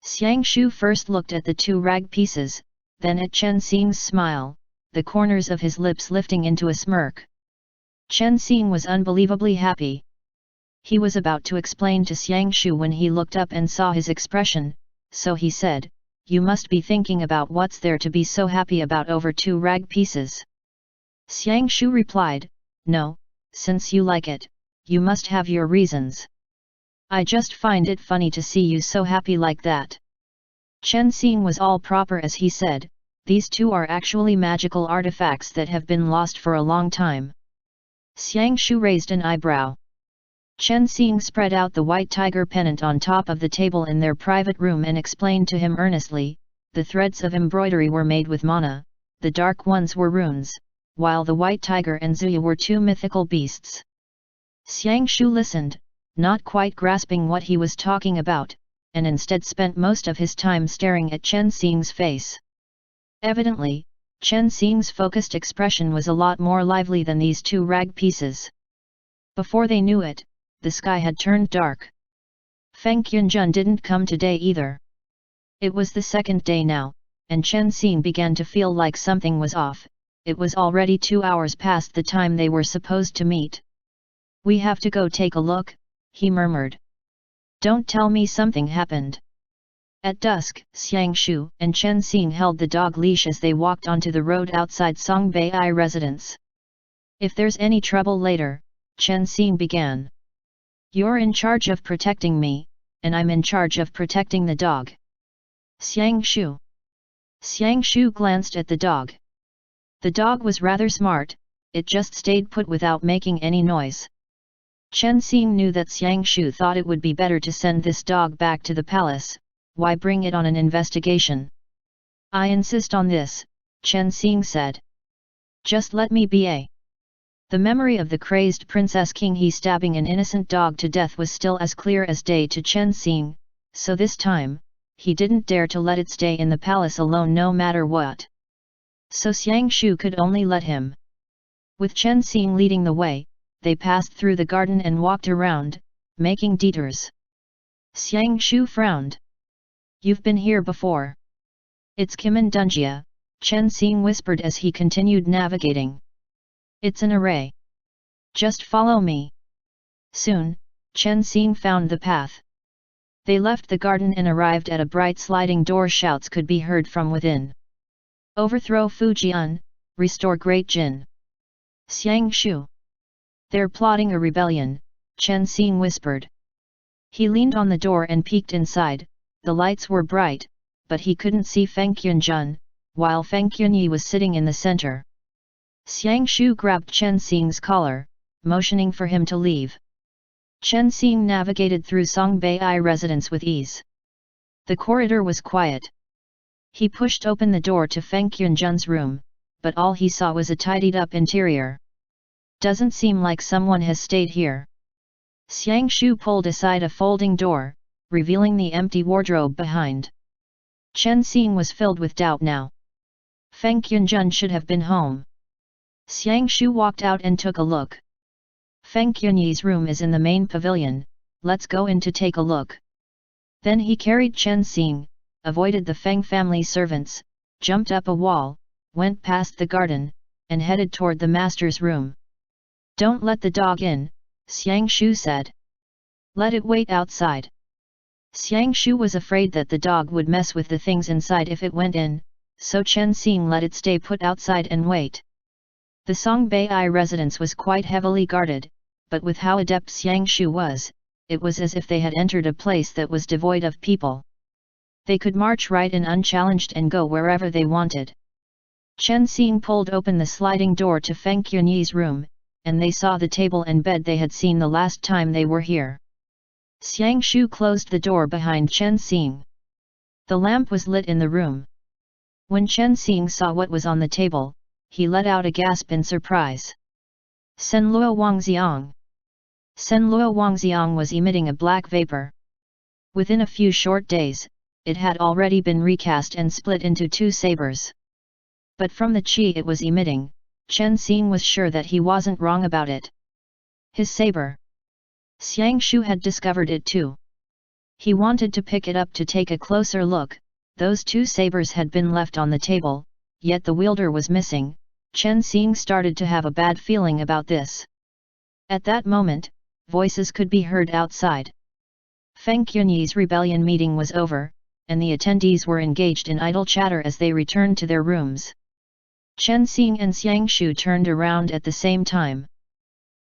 Xiang Shu first looked at the 2 rag pieces, then at Chen Xing's smile, the corners of his lips lifting into a smirk. Chen Xing was unbelievably happy. He was about to explain to Xiang Shu when he looked up and saw his expression, so he said, "You must be thinking about what's there to be so happy about over 2 rag pieces." Xiang Shu replied, "No, since you like it, you must have your reasons. I just find it funny to see you so happy like that. Chen Xing was all proper as he said, these two are actually magical artifacts that have been lost for a long time. Xiang Shu raised an eyebrow. Chen Xing spread out the white tiger pennant on top of the table in their private room and explained to him earnestly, the threads of embroidery were made with mana, the dark ones were runes, while the white tiger and Zuya were two mythical beasts. Xiang Shu listened, not quite grasping what he was talking about, and instead spent most of his time staring at Chen Xing's face. Evidently, Chen Xing's focused expression was a lot more lively than these two rag pieces. Before they knew it, the sky had turned dark. Feng Qianjun didn't come today either. It was the second day now, and Chen Xing began to feel like something was off. It was already 2 hours past the time they were supposed to meet. We have to go take a look, he murmured. Don't tell me something happened. At dusk, Xiang Shu and Chen Xing held the dog leash as they walked onto the road outside Songbei residence. If there's any trouble later, Chen Xing began. You're in charge of protecting me, and I'm in charge of protecting the dog. Xiang Shu. Xiang Shu glanced at the dog. The dog was rather smart, it just stayed put without making any noise. Chen Xing knew that Xiang Shu thought it would be better to send this dog back to the palace, why bring it on an investigation? I insist on this, Chen Xing said. Just let me be. The memory of the crazed Princess King He stabbing an innocent dog to death was still as clear as day to Chen Xing, so this time, he didn't dare to let it stay in the palace alone no matter what. So Xiang Shu could only let him. With Chen Xing leading the way, they passed through the garden and walked around, making detours. Xiang Shu frowned. You've been here before. It's Kimen Dunjia, Chen Xing whispered as he continued navigating. It's an array. Just follow me. Soon, Chen Xing found the path. They left the garden and arrived at a bright sliding door. Shouts could be heard from within. Overthrow Fujian, restore Great Jin. Xiang Shu. They're plotting a rebellion, Chen Xing whispered. He leaned on the door and peeked inside. The lights were bright, but he couldn't see Feng Qianjun, while Feng Qianyi was sitting in the center. Xiang Shu grabbed Chen Xing's collar, motioning for him to leave. Chen Xing navigated through Songbei residence with ease. The corridor was quiet. He pushed open the door to Feng Qianjun's room, but all he saw was a tidied-up interior. Doesn't seem like someone has stayed here. Xiang Shu pulled aside a folding door, revealing the empty wardrobe behind. Chen Xing was filled with doubt now. Feng Qianjun should have been home. Xiang Shu walked out and took a look. Feng Qianyi's room is in the main pavilion, let's go in to take a look. Then he carried Chen Xing, avoided the Feng family servants, jumped up a wall, went past the garden, and headed toward the master's room. Don't let the dog in, Xiang Shu said. Let it wait outside. Xiang Shu was afraid that the dog would mess with the things inside if it went in, so Chen Xing let it stay put outside and wait. The Songbei residence was quite heavily guarded, but with how adept Xiang Shu was, it was as if they had entered a place that was devoid of people. They could march right in unchallenged and go wherever they wanted. Chen Xing pulled open the sliding door to Feng Qianyi's room, and they saw the table and bed they had seen the last time they were here. Xiang Shu closed the door behind Chen Xing. The lamp was lit in the room. When Chen Xing saw what was on the table, he let out a gasp in surprise. Senluo Wangxiang. Senluo Wangxiang was emitting a black vapor. Within a few short days, it had already been recast and split into 2 sabers. But from the qi it was emitting, Chen Xing was sure that he wasn't wrong about it. His saber. Xiang Shu had discovered it too. He wanted to pick it up to take a closer look. Those 2 sabers had been left on the table, yet the wielder was missing. Chen Xing started to have a bad feeling about this. At that moment, voices could be heard outside. Feng Qianyi's rebellion meeting was over, and the attendees were engaged in idle chatter as they returned to their rooms. Chen Xing and Xiang Shu turned around at the same time.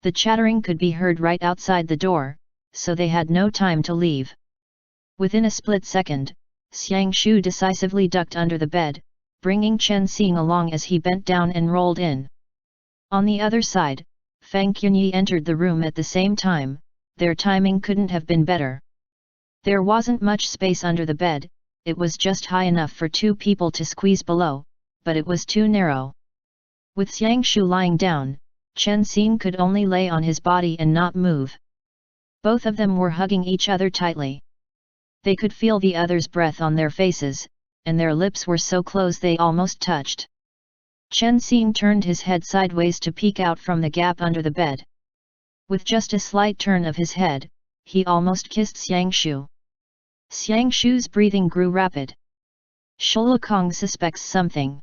The chattering could be heard right outside the door, so they had no time to leave. Within a split second, Xiang Shu decisively ducked under the bed, bringing Chen Xing along as he bent down and rolled in. On the other side, Fei Tian Ye entered the room at the same time. Their timing couldn't have been better. There wasn't much space under the bed, it was just high enough for two people to squeeze below, but it was too narrow. With Xiang Shu lying down, Chen Xing could only lay on his body and not move. Both of them were hugging each other tightly. They could feel the other's breath on their faces, and their lips were so close they almost touched. Chen Xing turned his head sideways to peek out from the gap under the bed. With just a slight turn of his head, he almost kissed Xiang Shu. Xiang Shu's breathing grew rapid. Shulukong suspects something.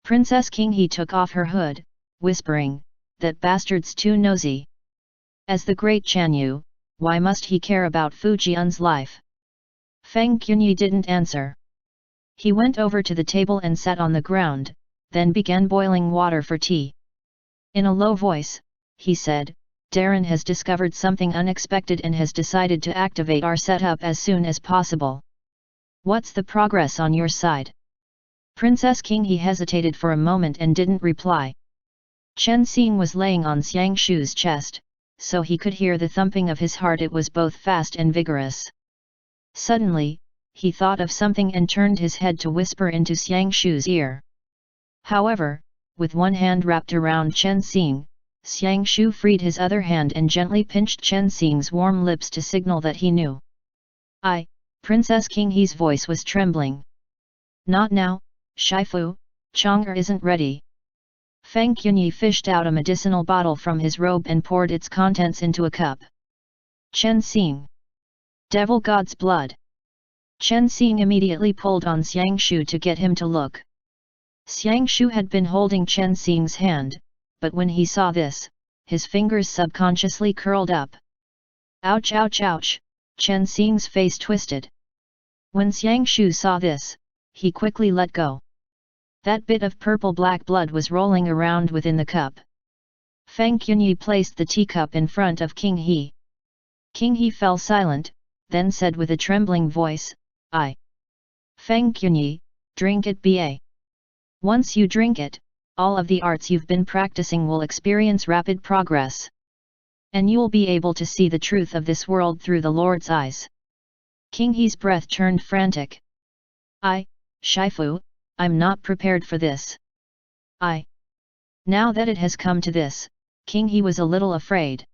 Princess King He took off her hood, whispering, "That bastard's too nosy. As the great Chan Yu, why must he care about Fu Jian's life?" Fei Tian Ye didn't answer. He went over to the table and sat on the ground, then began boiling water for tea. In a low voice, he said, "Darren has discovered something unexpected and has decided to activate our setup as soon as possible. What's the progress on your side?" Princess King He hesitated for a moment and didn't reply. Chen Xing was laying on Xiang Shu's chest, so he could hear the thumping of his heart. It was both fast and vigorous. Suddenly, he thought of something and turned his head to whisper into Xiang Shu's ear. However, with one hand wrapped around Chen Xing, Xiang Shu freed his other hand and gently pinched Chen Xing's warm lips to signal that he knew. Princess King He's voice was trembling. "Not now, Shifu, Chang'er isn't ready." Fei Tian Ye fished out a medicinal bottle from his robe and poured its contents into a cup. "Chen Xing. Devil God's blood." Chen Xing immediately pulled on Xiang Shu to get him to look. Xiang Shu had been holding Chen Xing's hand, but when he saw this, his fingers subconsciously curled up. "Ouch ouch ouch," Chen Xing's face twisted. When Xiang Shu saw this, he quickly let go. That bit of purple-black blood was rolling around within the cup. Fei Tian Ye placed the teacup in front of King He. King He fell silent, then said with a trembling voice, "Fei Tian Ye, drink it ba. Once you drink it, all of the arts you've been practicing will experience rapid progress. And you'll be able to see the truth of this world through the Lord's eyes." King He's breath turned frantic. Shifu, I'm not prepared for this." Now that it has come to this, King He was a little afraid.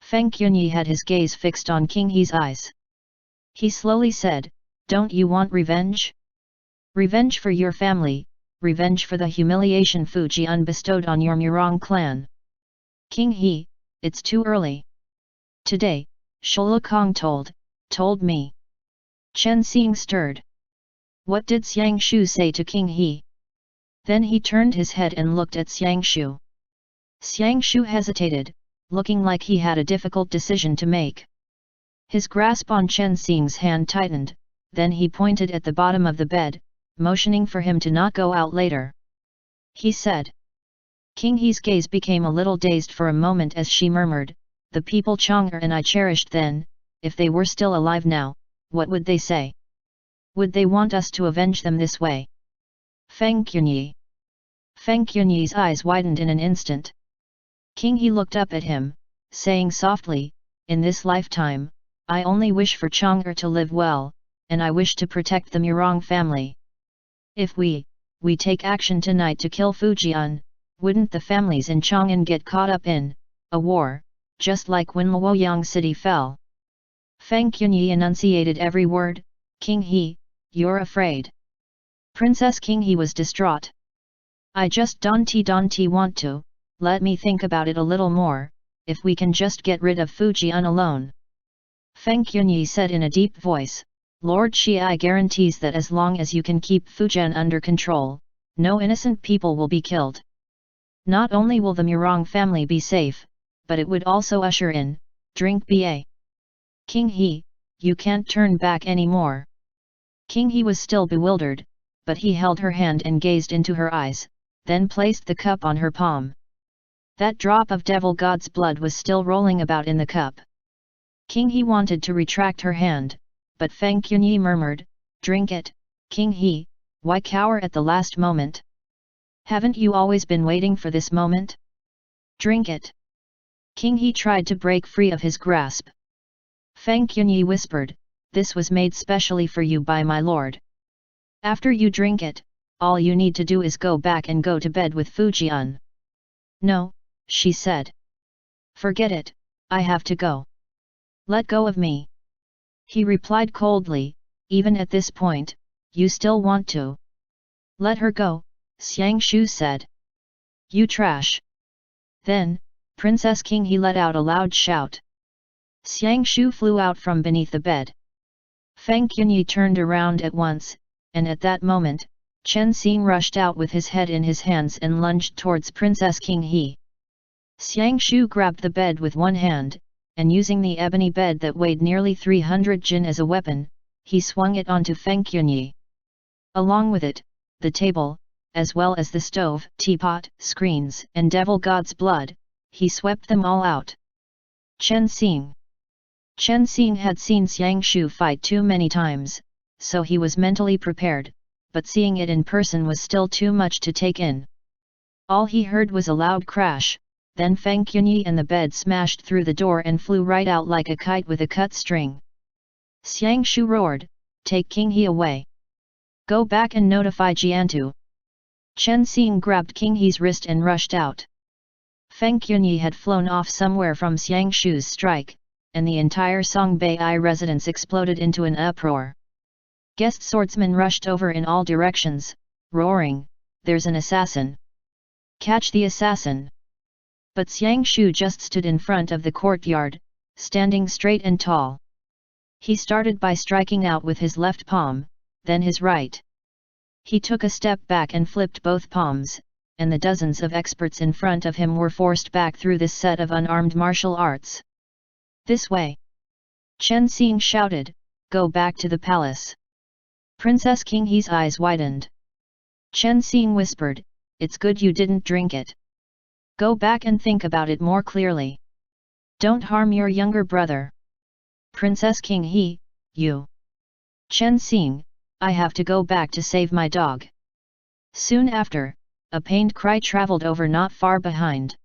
Fei Tian Ye had his gaze fixed on King He's eyes. He slowly said, "Don't you want revenge? Revenge for your family, revenge for the humiliation Fu Jian bestowed on your Murong clan." "King He, it's too early. Today, Shulukong told me." Chen Xing stirred. What did Xiang Shu say to King He? Then he turned his head and looked at Xiang Shu. Xiang Shu hesitated, looking like he had a difficult decision to make. His grasp on Chen Xing's hand tightened, then he pointed at the bottom of the bed, motioning for him to not go out later. He said. King He's gaze became a little dazed for a moment as she murmured, "The people Chang'er and I cherished then, if they were still alive now, what would they say? Would they want us to avenge them this way?" Fei Tian Ye. Fei Tian Ye's eyes widened in an instant. King He looked up at him, saying softly, "In this lifetime, I only wish for Chang'er to live well, and I wish to protect the Murong family. If we take action tonight to kill Fu Jian, wouldn't the families in Chang'an get caught up in a war, just like when Luoyang city fell?" Fei Tian Ye enunciated every word. "King He, you're afraid." Princess King He was distraught. "I just don't want to, let me think about it a little more, if we can just get rid of Fu Jian alone." Fei Tian Ye said in a deep voice, "Lord Shi guarantees that as long as you can keep Fu Jian under control, no innocent people will be killed. Not only will the Murong family be safe, but it would also usher in, drink ba. King He, you can't turn back anymore." King He was still bewildered, but he held her hand and gazed into her eyes, then placed the cup on her palm. That drop of devil god's blood was still rolling about in the cup. King He wanted to retract her hand, but Feng Qunyi murmured, "Drink it, King He, why cower at the last moment? Haven't you always been waiting for this moment? Drink it." King He tried to break free of his grasp. Feng Qunyi whispered, "This was made specially for you by my lord. After you drink it, all you need to do is go back and go to bed with Fujian." "No," she said. "Forget it, I have to go. Let go of me." He replied coldly, "Even at this point, you still want to?" "Let her go," Xiang Shu said. "You trash." Then, Princess King He let out a loud shout. Xiang Shu flew out from beneath the bed. Feng Qunyi turned around at once, and at that moment, Chen Xing rushed out with his head in his hands and lunged towards Princess King He. Xiang Shu grabbed the bed with one hand, and using the ebony bed that weighed nearly 300 jin as a weapon, he swung it onto Feng Qunyi. Along with it, the table, as well as the stove, teapot, screens, and devil god's blood, he swept them all out. Chen Xing had seen Xiang Shu fight too many times, so he was mentally prepared, but seeing it in person was still too much to take in. All he heard was a loud crash, then Feng Qunyi and the bed smashed through the door and flew right out like a kite with a cut string. Xiang Shu roared, "Take King He away! Go back and notify Jiantu!" Chen Xing grabbed King He's wrist and rushed out. Feng Qunyi had flown off somewhere from Xiang Shu's strike, and the entire Songbei residence exploded into an uproar. Guest swordsmen rushed over in all directions, roaring, "There's an assassin! Catch the assassin!" But Xiang Shu just stood in front of the courtyard, standing straight and tall. He started by striking out with his left palm, then his right. He took a step back and flipped both palms, and the dozens of experts in front of him were forced back through this set of unarmed martial arts. "This way!" Chen Xing shouted, "Go back to the palace!" Princess King He's eyes widened. Chen Xing whispered, "It's good you didn't drink it. Go back and think about it more clearly. Don't harm your younger brother." "Princess King He, you..." "Chen Xing, I have to go back to save my dog." Soon after, a pained cry travelled over not far behind.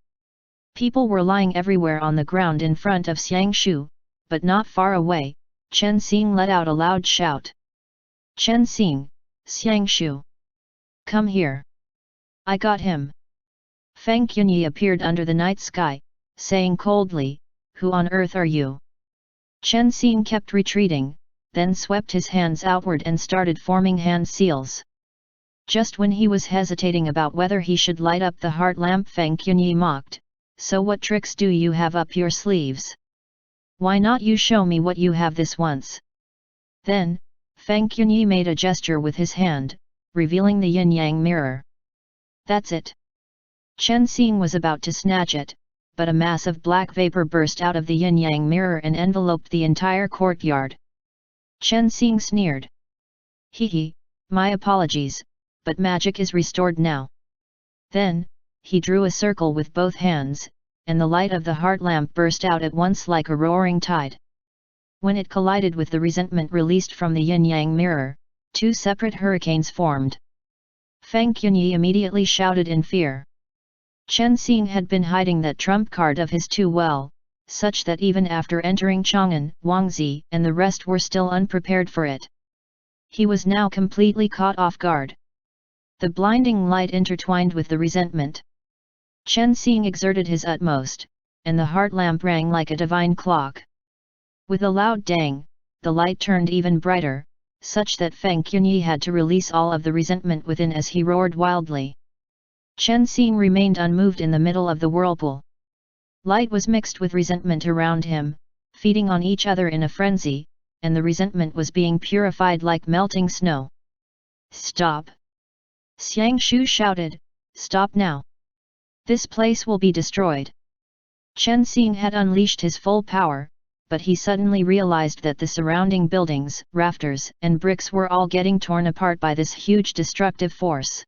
People were lying everywhere on the ground in front of Xiang Shu, but not far away, Chen Xing let out a loud shout. "Chen Xing, Xiang Shu! Come here! I got him!" Feng Qunyi appeared under the night sky, saying coldly, "Who on earth are you?" Chen Xing kept retreating, then swept his hands outward and started forming hand seals. Just when he was hesitating about whether he should light up the heart lamp, Feng Qunyi mocked, "So what tricks do you have up your sleeves? Why not you show me what you have this once?" Then, Feng Qunyi made a gesture with his hand, revealing the yin-yang mirror. "That's it." Chen Xing was about to snatch it, but a mass of black vapor burst out of the yin-yang mirror and enveloped the entire courtyard. Chen Xing sneered. "Hee, my apologies, but magic is restored now." Then, he drew a circle with both hands, and the light of the heart lamp burst out at once like a roaring tide. When it collided with the resentment released from the yin-yang mirror, two separate hurricanes formed. Feng Qunyi immediately shouted in fear. Chen Xing had been hiding that trump card of his too well, such that even after entering Chang'an, Wangzi and the rest were still unprepared for it. He was now completely caught off guard. The blinding light intertwined with the resentment. Chen Xing exerted his utmost, and the heart lamp rang like a divine clock. With a loud dang, the light turned even brighter, such that Feng Qunyi had to release all of the resentment within as he roared wildly. Chen Xing remained unmoved in the middle of the whirlpool. Light was mixed with resentment around him, feeding on each other in a frenzy, and the resentment was being purified like melting snow. "Stop!" Xiang Shu shouted, "Stop now! This place will be destroyed!" Chen Xing had unleashed his full power, but he suddenly realized that the surrounding buildings, rafters, and bricks were all getting torn apart by this huge destructive force.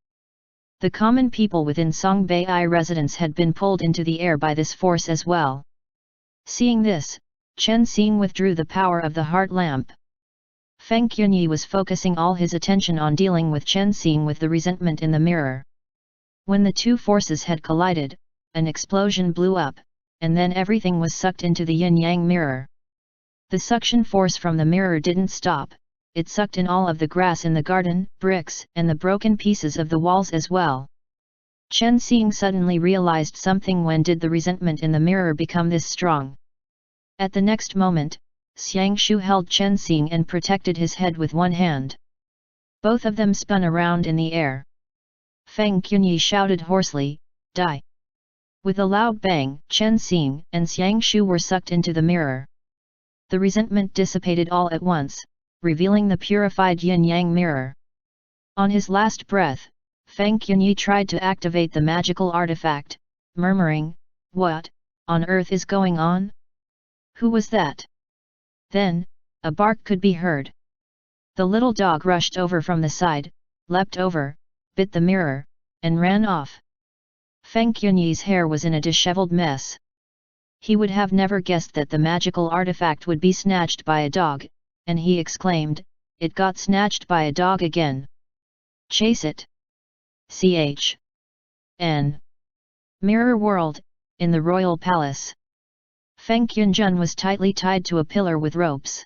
The common people within Songbei residence had been pulled into the air by this force as well. Seeing this, Chen Xing withdrew the power of the heart lamp. Feng Tian was focusing all his attention on dealing with Chen Xing with the resentment in the mirror. When the two forces had collided, an explosion blew up, and then everything was sucked into the yin-yang mirror. The suction force from the mirror didn't stop, it sucked in all of the grass in the garden, bricks, and the broken pieces of the walls as well. Chen Xing suddenly realized something. When did the resentment in the mirror become this strong? At the next moment, Xiang Shu held Chen Xing and protected his head with one hand. Both of them spun around in the air. Feng Tian shouted hoarsely, "Die!" With a loud bang, Chen Xing and Xiang Shu were sucked into the mirror. The resentment dissipated all at once, revealing the purified yin-yang mirror. On his last breath, Feng Tian tried to activate the magical artifact, murmuring, "What on earth is going on? Who was that?" Then, a bark could be heard. The little dog rushed over from the side, leapt over, bit the mirror, and ran off. Feng Tian's hair was in a disheveled mess. He would have never guessed that the magical artifact would be snatched by a dog, and he exclaimed, "It got snatched by a dog again. Chase it!" Ch.N. Mirror World, in the royal palace. Feng Tianjun was tightly tied to a pillar with ropes.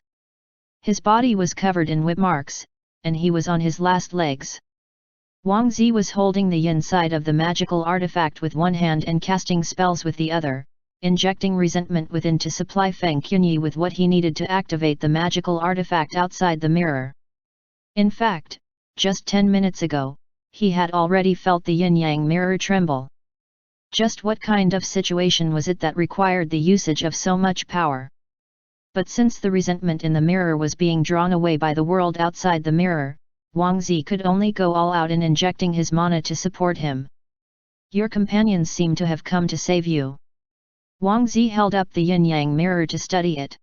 His body was covered in whip marks, and he was on his last legs. Wang Zi was holding the yin side of the magical artifact with one hand and casting spells with the other, injecting resentment within to supply Feng Tian with what he needed to activate the magical artifact outside the mirror. In fact, just 10 minutes ago, he had already felt the yin-yang mirror tremble. Just what kind of situation was it that required the usage of so much power? But since the resentment in the mirror was being drawn away by the world outside the mirror, Wang Zi could only go all out in injecting his mana to support him. "Your companions seem to have come to save you." Wang Zi held up the yin-yang mirror to study it.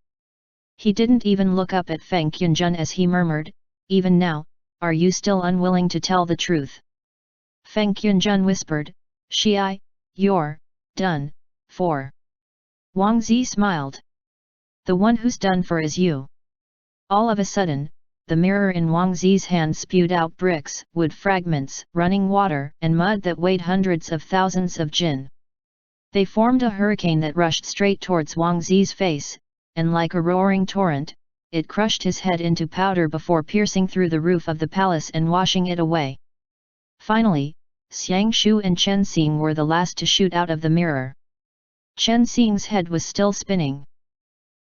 He didn't even look up at Feng Tianjun as he murmured, "Even now, are you still unwilling to tell the truth?" Feng Tianjun whispered, "Shi, you're done for." Wang Zi smiled. "The one who's done for is you." All of a sudden, the mirror in Wang Zi's hand spewed out bricks, wood fragments, running water, and mud that weighed hundreds of thousands of jin. They formed a hurricane that rushed straight towards Wang Zi's face, and like a roaring torrent, it crushed his head into powder before piercing through the roof of the palace and washing it away. Finally, Xiang Shu and Chen Xing were the last to shoot out of the mirror. Chen Xing's head was still spinning.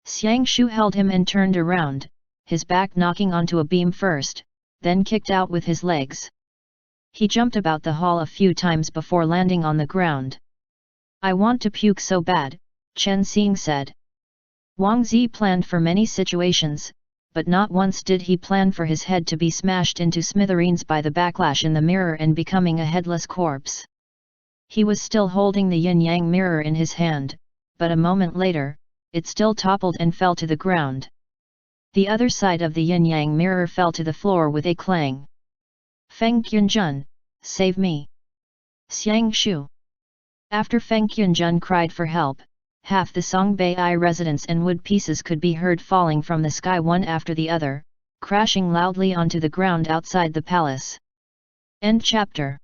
Xiang Shu held him and turned around, his back knocking onto a beam first, then kicked out with his legs. He jumped about the hall a few times before landing on the ground. "I want to puke so bad," Chen Xing said. Wang Zi planned for many situations, but not once did he plan for his head to be smashed into smithereens by the backlash in the mirror and becoming a headless corpse. He was still holding the yin-yang mirror in his hand, but a moment later, it still toppled and fell to the ground. The other side of the yin-yang mirror fell to the floor with a clang. "Feng Tianjun, save me!" Xiang Shu. After Feng Tianjun cried for help, half the Songbei residence and wood pieces could be heard falling from the sky one after the other, crashing loudly onto the ground outside the palace. End chapter.